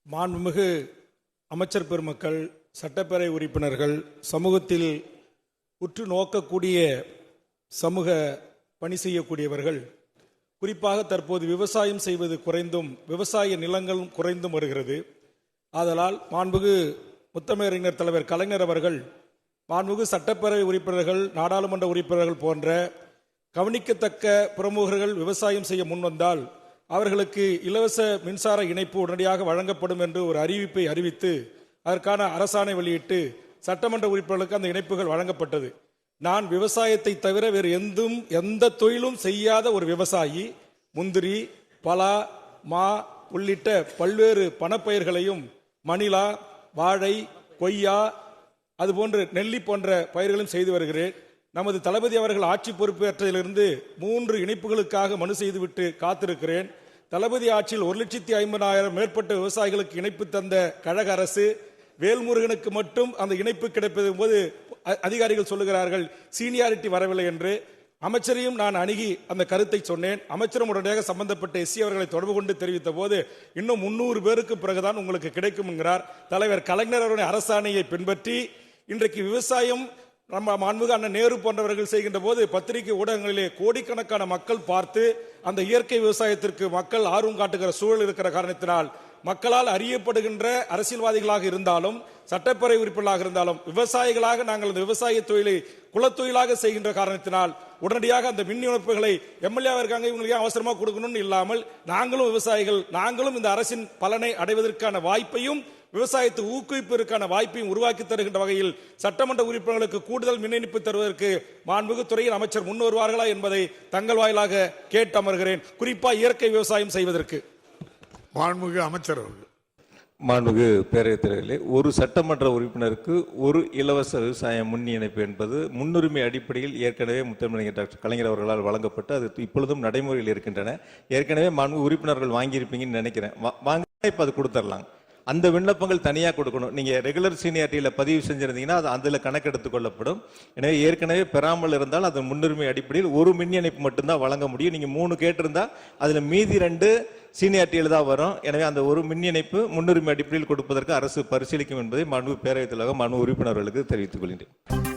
மாண்புமிகு அமைச்சர் பெருமக்கள், சட்டப்பேரவை உறுப்பினர்கள், சமூகத்தில் உற்று நோக்கக்கூடிய சமூக பணி செய்யக்கூடியவர்கள், குறிப்பாக தற்போது விவசாயம் செய்வது குறைந்தும் விவசாய நிலங்கள் குறைந்தும் வருகிறது. ஆதலால் மாண்புமிகு முத்தமிழறிஞர் தலைவர் கலைஞர் அவர்கள் மாண்புமிகு சட்டப்பேரவை உறுப்பினர்கள், நாடாளுமன்ற உறுப்பினர்கள் போன்ற கவனிக்கத்தக்க பிரமுகர்கள் விவசாயம் செய்ய முன்வந்தால் அவர்களுக்கு இலவச மின்சார இணைப்பு உடனடியாக வழங்கப்படும் என்று ஒரு அறிவிப்பை அறிவித்து அதற்கான அரசாணை வெளியிட்டு சட்டமன்ற உறுப்பினர்களுக்கு அந்த இணைப்புகள் வழங்கப்பட்டது. நான் விவசாயத்தை தவிர வேறு எந்த தொழிலும் செய்யாத ஒரு விவசாயி. முந்திரி, பலா, மா உள்ளிட்ட பல்வேறு பணப்பயிர்களையும், மணிலா, வாழை, கொய்யா, அதுபோன்று நெல்லி போன்ற பயிர்களும் செய்து வருகிறேன். நமது தளபதி அவர்கள் ஆட்சி பொறுப்பேற்றதிலிருந்து 3 இணைப்புகளுக்காக மனு செய்துவிட்டு காத்திருக்கிறேன். தளபதி ஆட்சியில் 1,50,000 மேற்பட்ட விவசாயிகளுக்கு இணைப்பு தந்த கழக அரசு வேல்முருகனுக்கு மட்டும் அந்த இணைப்பு கிடைப்பது போது அதிகாரிகள் சொல்லுகிறார்கள் சீனியாரிட்டி வரவில்லை என்று. அமைச்சரையும் நான் அணுகி அந்த கருத்தை சொன்னேன். அமைச்சரும் உடனடியாக சம்பந்தப்பட்ட எஸ்சி அவர்களை தொடர்பு கொண்டு தெரிவித்த போது இன்னும் 300 பேருக்கு பிறகுதான் உங்களுக்கு கிடைக்கும் என்கிறார். தலைவர் கலைஞர் அவருடைய அரசாணையை பின்பற்றி இன்றைக்கு விவசாயம் நம்ம மாண்புமிகு அண்ணன் நேரு போன்றவர்கள் செய்கின்ற போது பத்திரிகை ஊடகங்களிலே கோடிக்கணக்கான மக்கள் பார்த்து அந்த இயற்கை விவசாயத்திற்கு மக்கள் ஆர்வம் காட்டுகிற சூழல் இருக்கிற காரணத்தினால் மக்களால் அறியப்படுகின்ற அரசியல்வாதிகளாக இருந்தாலும் சட்டப்பேரவை உறுப்பினர்களாக இருந்தாலும் விவசாயிகளாக நாங்கள் அந்த விவசாய தொழிலை குலத்தொழிலாக செய்கின்ற காரணத்தினால் உடனடியாக அந்த மின் இணைப்புகளை எம்எல்ஏ இருக்காங்க இவங்களுக்கு அவசரமாக கொடுக்கணும்னு இல்லாமல் நாங்களும் விவசாயிகள், நாங்களும் இந்த அரசின் பலனை அடைவதற்கான வாய்ப்பையும் விவசாயத்தை ஊக்குவிப்பதற்கான வாய்ப்பையும் உருவாக்கி தருகின்ற வகையில் சட்டமன்ற உறுப்பினர்களுக்கு கூடுதல் மின் இணைப்பு தருவதற்கு மாண்புமிகு துறையின் அமைச்சர் முன் வருவார்களா என்பதை தங்கள் வாயிலாக கேட்டு அமர்கிறேன். குறிப்பாக இயற்கை விவசாயம் செய்வதற்கு. மாண்புமிகு அமைச்சர் அவர்கள். மாண்புமிகு பேரவைத் தலைவர்களே, ஒரு சட்டமன்ற உறுப்பினருக்கு ஒரு இலவச விவசாய முன் இணைப்பு என்பது முன்னுரிமை அடிப்படையில் ஏற்கனவே முத்தமிழறிஞர் டாக்டர் கலைஞர் அவர்களால் வழங்கப்பட்டு அது இப்பொழுதும் நடைமுறையில் இருக்கின்றன. ஏற்கனவே மாண்புமிகு உறுப்பினர்கள் வாங்கியிருப்பீங்கன்னு நினைக்கிறேன். வாங்க, இப்போ அது கொடுத்துடலாம். அந்த விண்ணப்பங்கள் தனியாக கொடுக்கணும். நீங்கள் ரெகுலர் சீனியாரிட்டியில் பதிவு செஞ்சிருந்தீங்கன்னா அது அதில் கணக்கெடுத்துக் கொள்ளப்படும். எனவே ஏற்கனவே பெறாமல் இருந்தால் அது முன்னுரிமை அடிப்படையில் ஒரு மின் இணைப்பு மட்டும்தான் வழங்க முடியும். நீங்கள் 3 கேட்டிருந்தா அதில் மீதி 2 சீனியாரிட்டியில் தான் வரும். எனவே அந்த ஒரு மின் இணைப்பு முன்னுரிமை அடிப்படையில் கொடுப்பதற்கு அரசு பரிசீலிக்கும் என்பதை மாண்புமிகு பேரவைத் தலைவர் மாண்புமிகு உறுப்பினர்களுக்கு தெரிவித்துக் கொள்கிறேன்.